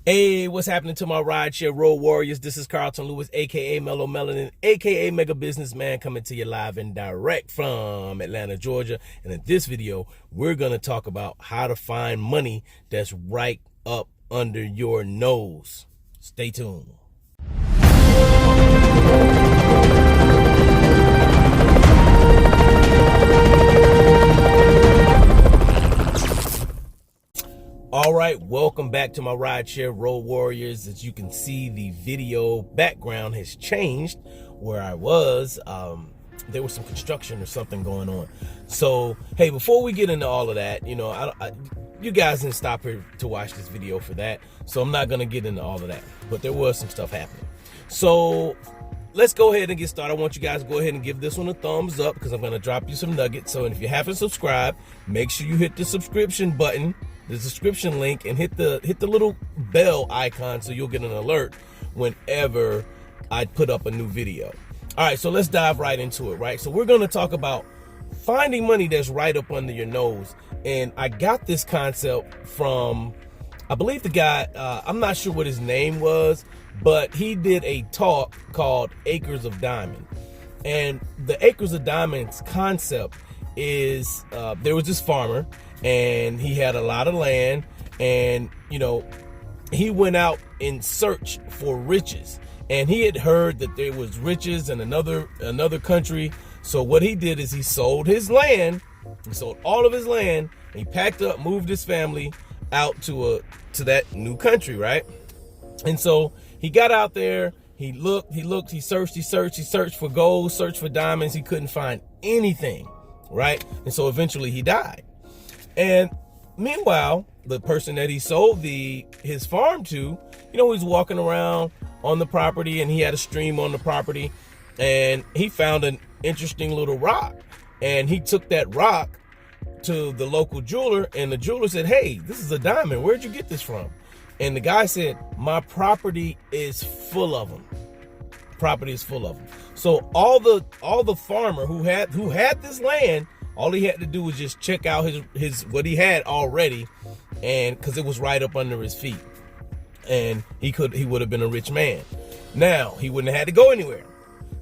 Hey, what's happening to my rideshare road warriors? This is Carlton Lewis, aka Mellow Melanin, aka Mega Businessman, coming to you live and direct from Atlanta, Georgia. And in this video, we're gonna talk about how to find money that's right up under your nose. Stay tuned. All right, welcome back to my rideshare road warriors. As you can see, the video background has changed. Where I was, there was some construction or something going on. So, hey, before we get into all of that, you know, you guys didn't stop here to watch this video for that. So I'm not gonna get into all of that, but there was some stuff happening. So let's go ahead and get started. I want you guys to go ahead and give this one a thumbs up because I'm gonna drop you some nuggets. So if you haven't subscribed, make sure you hit the subscription button, the subscription link, and hit the little bell icon so you'll get an alert whenever I put up a new video. All right, so let's dive right into it, right? So we're gonna talk about finding money that's right up under your nose. And I got this concept from, I believe the guy, I'm not sure what his name was, but he did a talk called Acres of Diamond. And the Acres of Diamonds concept is, there was this farmer and he had a lot of land, and you know, he went out in search for riches, and he had heard that there was riches in another country. So what he did is he sold his land, he sold all of his land, and he packed up, moved his family out to that new country, right? And so he got out there, he looked, he searched for gold, searched for diamonds. He couldn't find anything, right? And so eventually he died. And meanwhile, the person that he sold his farm to, you know, he was walking around on the property, and he had a stream on the property, and he found an interesting little rock. And he took that rock to the local jeweler, and the jeweler said, "Hey, this is a diamond. Where'd you get this from?" And the guy said, "My property is full of them. Property is full of them." So all the farmer who had this land, all he had to do was just check out his what he had already, and because it was right up under his feet, and he would have been a rich man. Now he wouldn't have had to go anywhere.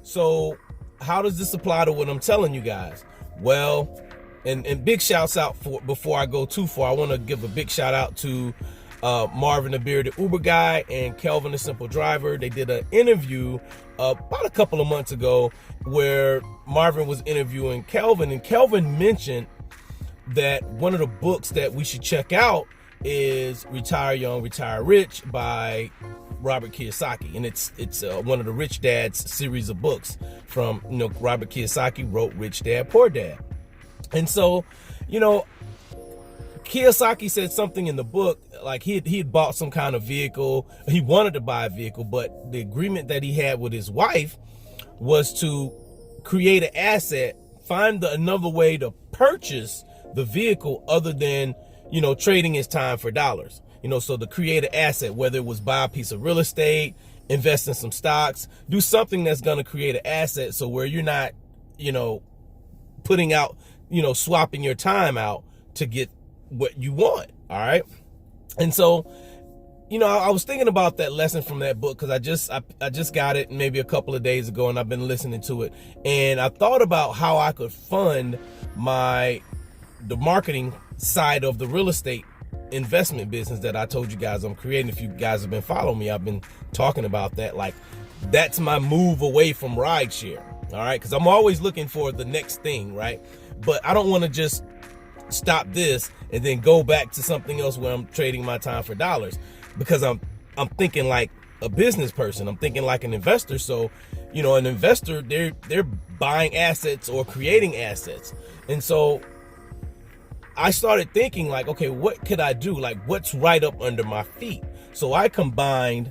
So how does this apply to what I'm telling you guys? Well, and big shouts out before I go too far, I want to give a big shout out to Marvin the Bearded Uber guy and Kelvin the Simple Driver. They did an interview about a couple of months ago where Marvin was interviewing Kelvin, and Kelvin mentioned that one of the books that we should check out is Retire Young, Retire Rich by Robert Kiyosaki. And it's one of the Rich Dad's series of books from, you know, Robert Kiyosaki wrote Rich Dad, Poor Dad. And so, you know, Kiyosaki said something in the book, like he had bought some kind of vehicle. He wanted to buy a vehicle, but the agreement that he had with his wife was to create an asset, find another way to purchase the vehicle other than, you know, trading his time for dollars. You know, so to create an asset, whether it was buy a piece of real estate, invest in some stocks, do something that's going to create an asset, so where you're not, you know, putting out, you know, swapping your time out to get what you want. All right. And so, you know, I was thinking about that lesson from that book because I just got it maybe a couple of days ago, and I've been listening to it, and I thought about how I could fund the marketing side of the real estate investment business that I told you guys I'm creating. If you guys have been following me, I've been talking about that. Like, that's my move away from rideshare. All right. Because I'm always looking for the next thing. Right. But I don't want to just stop this and then go back to something else where I'm trading my time for dollars, because I'm thinking like a business person. I'm thinking like an investor. So, you know, an investor, they're buying assets or creating assets. And so I started thinking like, okay, what could I do? Like, what's right up under my feet? So I combined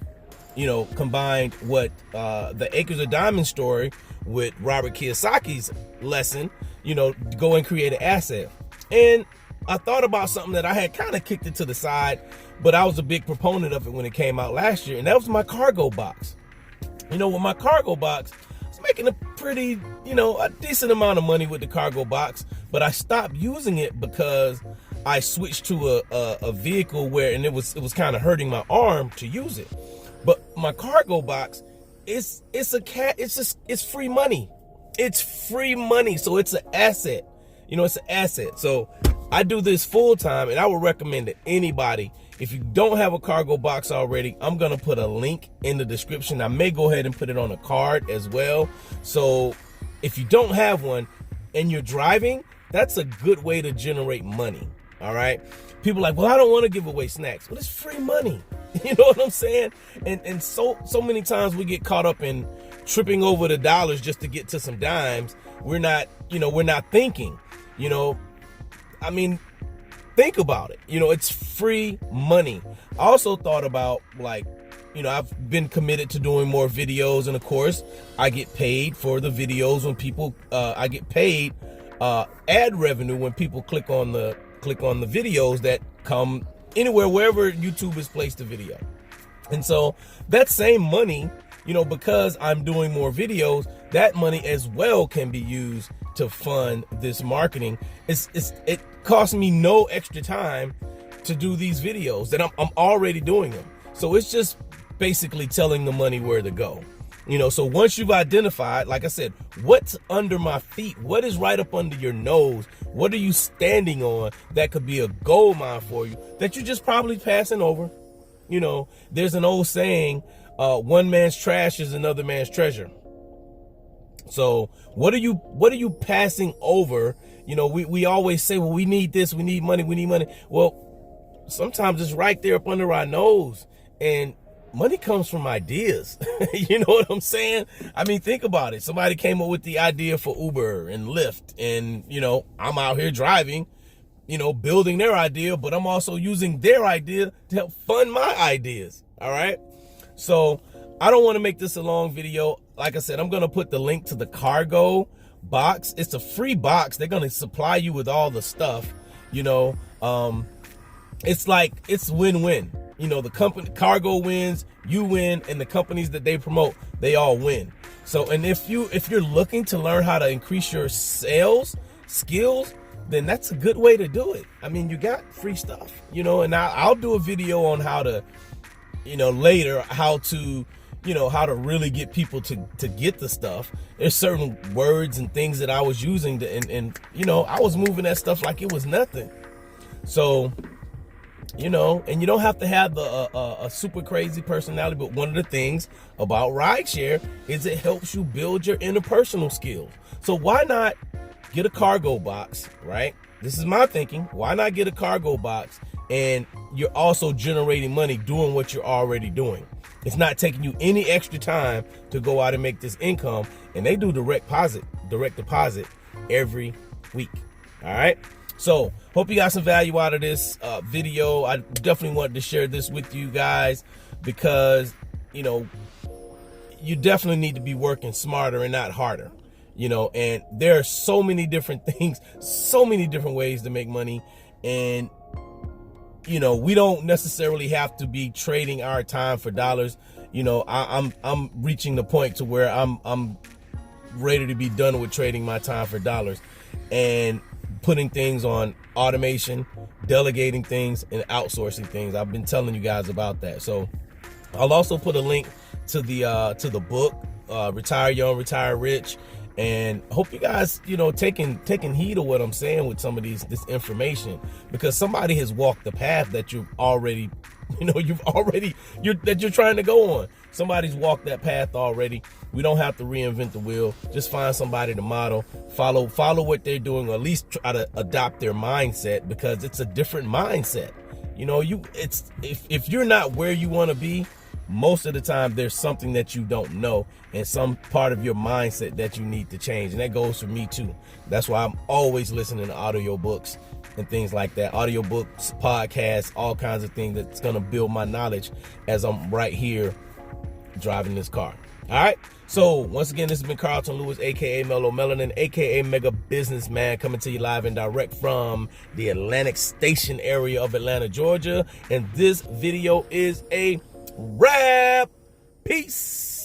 what the Acres of Diamond story with Robert Kiyosaki's lesson, you know, go and create an asset. And I thought about something that I had kind of kicked it to the side, but I was a big proponent of it when it came out last year, and that was my cargo box. You know, with my cargo box, I was making a pretty, you know, a decent amount of money with the cargo box, but I stopped using it because I switched to a vehicle where, and it was kind of hurting my arm to use it. But my cargo box, it's free money. It's free money, so it's an asset. It's an asset. So I do this full time, and I would recommend that anybody, if you don't have a cargo box already, I'm gonna put a link in the description. I may go ahead and put it on a card as well. So if you don't have one and you're driving, that's a good way to generate money. All right. People are like, well, I don't want to give away snacks. Well, it's free money. You know what I'm saying? And so many times we get caught up in tripping over the dollars just to get to some dimes. We're not thinking, I mean, think about it. It's free money. I also thought about, like, I've been committed to doing more videos, and of course I get paid for the videos when people, I get paid ad revenue when people click on the videos that come anywhere, wherever YouTube has placed the video. And so that same money, because I'm doing more videos, that money as well can be used to fund this marketing. It costs me no extra time to do these videos that I'm already doing them. So it's just basically telling the money where to go. So once you've identified, like I said, what's under my feet, what is right up under your nose, what are you standing on that could be a gold mine for you that you're just probably passing over? There's an old saying, one man's trash is another man's treasure. So what are you passing over? We always say, well, we need this, we need money. Well, sometimes it's right there up under our nose, and money comes from ideas. You know what I'm saying? I mean, think about it. Somebody came up with the idea for Uber and Lyft, and, I'm out here driving, building their idea, but I'm also using their idea to help fund my ideas. All right. So I don't want to make this a long video. Like I said, I'm going to put the link to the cargo box. It's a free box. They're going to supply you with all the stuff, it's win-win. The company, cargo wins, you win, and the companies that they promote, they all win. So, and if you're looking to learn how to increase your sales skills, then that's a good way to do it. I mean, you got free stuff, and I'll do a video on how to, later, how to really get people to get the stuff. There's certain words and things that I was using and I was moving that stuff like it was nothing. So, and you don't have to have a super crazy personality, but one of the things about rideshare is it helps you build your interpersonal skills. So why not get a cargo box, right? This is my thinking. Why not get a cargo box, and you're also generating money doing what you're already doing? It's not taking you any extra time to go out and make this income, and they do direct deposit every week. All right. So hope you got some value out of this video. I definitely wanted to share this with you guys because, you definitely need to be working smarter and not harder, and there are so many different things, so many different ways to make money. And, we don't necessarily have to be trading our time for dollars. I'm reaching the point to where I'm ready to be done with trading my time for dollars and putting things on automation, delegating things, and outsourcing things. I've been telling you guys about that. So I'll also put a link to the book, Retire Young, Retire Rich. And I hope you guys, taking heed of what I'm saying with some of this information, because somebody has walked the path that you're trying to go on. Somebody's walked that path already. We don't have to reinvent the wheel. Just find somebody to model, follow what they're doing, or at least try to adopt their mindset, because it's a different mindset. If you're not where you want to be, most of the time there's something that you don't know and some part of your mindset that you need to change. And that goes for me too. That's why I'm always listening to audiobooks and things like that. Audiobooks, podcasts, all kinds of things that's going to build my knowledge as I'm right here driving this car. All right. So once again, this has been Carlton Lewis, aka Mellow Melanin, aka Mega Businessman, coming to you live and direct from the Atlantic Station area of Atlanta, Georgia. And this video is a wrap. Peace.